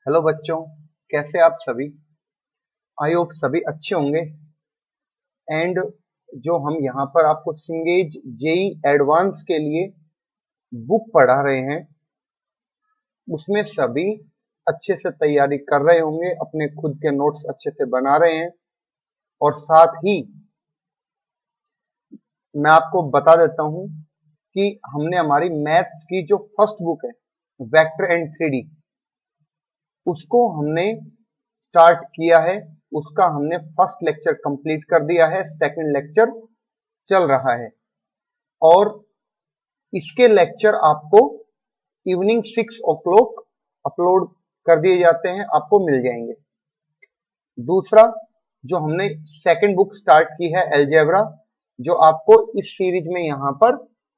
Hello बच्चों, कैसे आप सभी। आई होप सभी अच्छे होंगे। एंड जो हम यहाँ पर आपको सिंगेज जेई एडवांस के लिए बुक पढ़ा रहे हैं उसमें सभी अच्छे से तैयारी कर रहे होंगे, अपने खुद के नोट्स अच्छे से बना रहे हैं। और साथ ही मैं आपको बता देता हूँ कि हमने हमारी मैथ्स की जो फर्स्ट बुक है वेक्टर एंड 3D उसको हमने स्टार्ट किया है। उसका हमने फर्स्ट लेक्चर कंप्लीट कर दिया है, सेकंड लेक्चर चल रहा है और इसके लेक्चर आपको इवनिंग 6 o'clock अपलोड कर दिए जाते हैं, आपको मिल जाएंगे। दूसरा जो हमने सेकंड बुक स्टार्ट की है अलजेब्रा, जो आपको इस सीरीज में यहां पर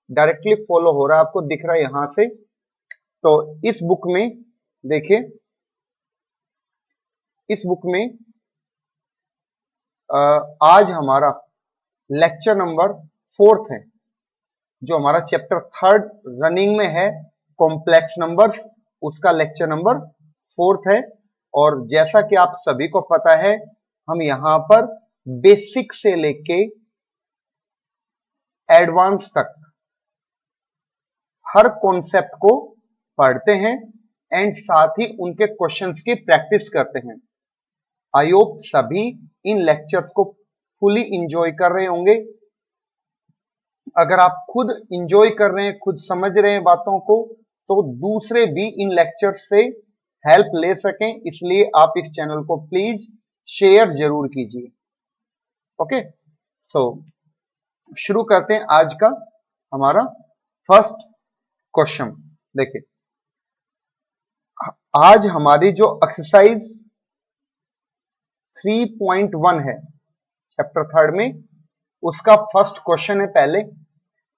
डायरेक्टली फॉलो हो रहा है, आपको दिख रहा है यहां से। तो इस बुक में देखिए, इस बुक में आज हमारा लेक्चर नंबर 4 है, जो हमारा चैप्टर 3 रनिंग में है कॉम्प्लेक्स नंबर्स, उसका लेक्चर नंबर 4 है। और जैसा कि आप सभी को पता है, हम यहां पर बेसिक से लेके एडवांस तक हर कॉन्सेप्ट को पढ़ते हैं एंड साथ ही उनके क्वेश्चंस की प्रैक्टिस करते हैं। आई होप सभी इन लेक्चर्स को फुली इंजॉय कर रहे होंगे। अगर आप खुद इंजॉय कर रहे हैं, खुद समझ रहे हैं बातों को, तो दूसरे भी इन लेक्चर से हेल्प ले सकें, इसलिए आप इस चैनल को प्लीज शेयर जरूर कीजिए। ओके, सो शुरू करते हैं आज का हमारा फर्स्ट क्वेश्चन। देखिए, आज हमारी जो एक्सरसाइज 3.1 है चैप्टर 3 में, उसका फर्स्ट क्वेश्चन है। पहले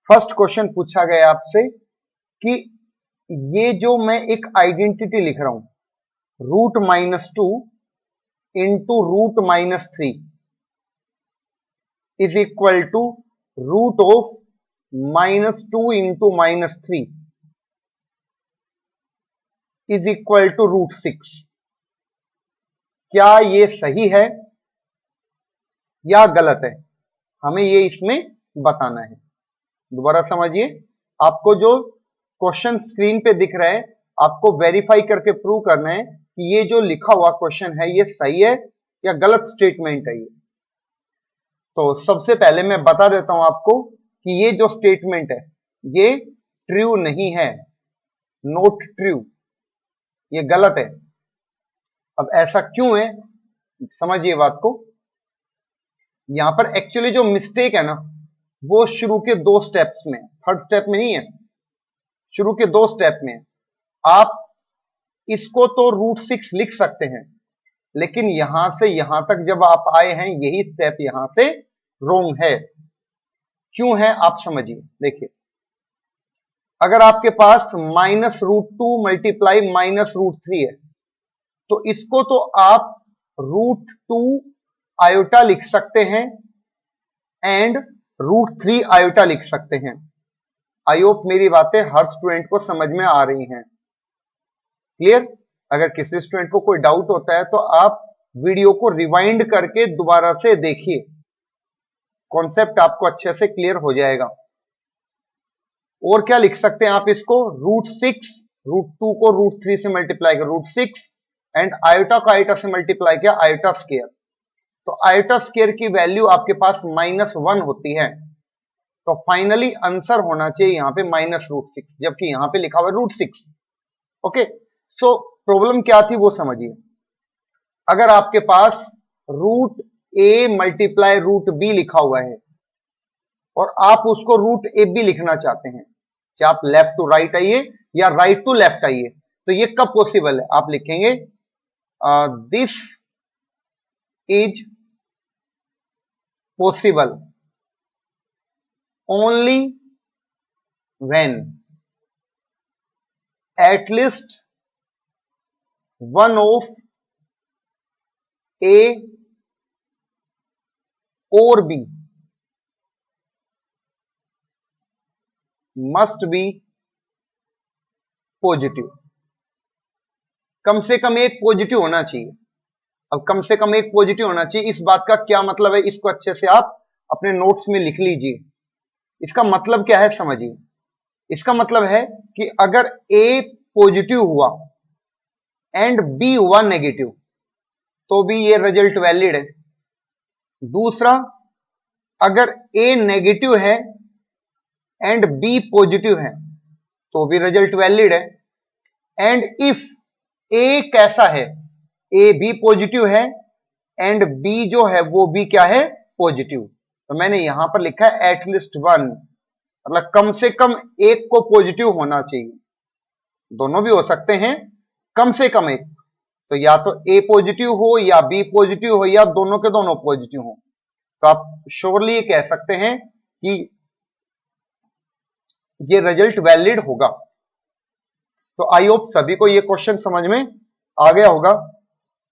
फर्स्ट क्वेश्चन पूछा गया आपसे कि ये जो मैं एक आइडेंटिटी लिख रहा हूं √-2 into √-3 is equal to √(-2 into -3 is equal to √6। क्या ये सही है या गलत है, हमें ये इसमें बताना है। दोबारा समझिए, आपको जो क्वेश्चन स्क्रीन पे दिख रहा है, आपको वेरीफाई करके प्रूव करना है कि ये जो लिखा हुआ क्वेश्चन है ये सही है या गलत स्टेटमेंट है ये। तो सबसे पहले मैं बता देता हूं आपको कि ये जो स्टेटमेंट है ये ट्रू नहीं है, नॉट ट्रू, ये गलत है। अब ऐसा क्यों है, समझिए बात को। यहां पर एक्चुअली जो मिस्टेक है ना, वो शुरू के 2 स्टेप्स में, थर्ड स्टेप में नहीं है, शुरू के 2 स्टेप में। आप इसको तो √6 लिख सकते हैं, लेकिन यहां से यहां तक जब आप आए हैं, यही स्टेप यहां से रोंग है। क्यों है आप समझिए। देखिए, अगर आपके पास -√2 मल्टीप्लाई -√3 है, तो इसको तो आप √2 आयोटा लिख सकते हैं एंड √3 आयोटा लिख सकते हैं। आई होप मेरी बातें हर स्टूडेंट को समझ में आ रही हैं। क्लियर? अगर किसी स्टूडेंट को कोई डाउट होता है तो आप वीडियो को रिवाइंड करके दोबारा से देखिए, कॉन्सेप्ट आपको अच्छे से क्लियर हो जाएगा। और क्या लिख सकते हैं आप इसको, √6, √2 को √3 से मल्टीप्लाई कर √6 एंड आयोटा को आयोटा से मल्टीप्लाई किया आयोटा स्क्वायर। तो आयोटा स्क्वायर की वैल्यू आपके पास -1 होती है, तो फाइनली आंसर होना चाहिए यहां पे -√6, जबकि यहां पे लिखा हुआ है √6। ओके, सो प्रॉब्लम क्या थी वो समझिए। अगर आपके पास √a मल्टीप्लाई √b लिखा हुआ है और आप उसको √ab लिखना चाहते हैं, चाहे आप लेफ्ट टू राइट आइए या राइट टू लेफ्ट आइए, तो ये कब पॉसिबल है। आप लिखेंगे this is possible only when at least one of A or B must be positive. कम से कम एक पॉजिटिव होना चाहिए। अब कम से कम एक पॉजिटिव होना चाहिए, इस बात का क्या मतलब है, इसको अच्छे से आप अपने नोट्स में लिख लीजिए। इसका मतलब क्या है समझिए। इसका मतलब है कि अगर ए पॉजिटिव हुआ एंड बी हुआ नेगेटिव तो भी ये रिजल्ट वैलिड है। दूसरा, अगर ए नेगेटिव है एंड बी पॉजिटिव है तो भी रिजल्ट वैलिड है। एंड इफ ए कैसा है, ए भी पॉजिटिव है एंड बी जो है वो भी क्या है, पॉजिटिव। तो मैंने यहां पर लिखा है एटलीस्ट वन, मतलब कम से कम एक को पॉजिटिव होना चाहिए। दोनों भी हो सकते हैं, कम से कम एक। तो या तो ए पॉजिटिव हो या बी पॉजिटिव हो या दोनों के दोनों पॉजिटिव हो, तो आप श्योरली कह सकते हैं कि ये रिजल्ट वैलिड होगा। तो आई होप सभी को ये क्वेश्चन समझ में आ गया होगा।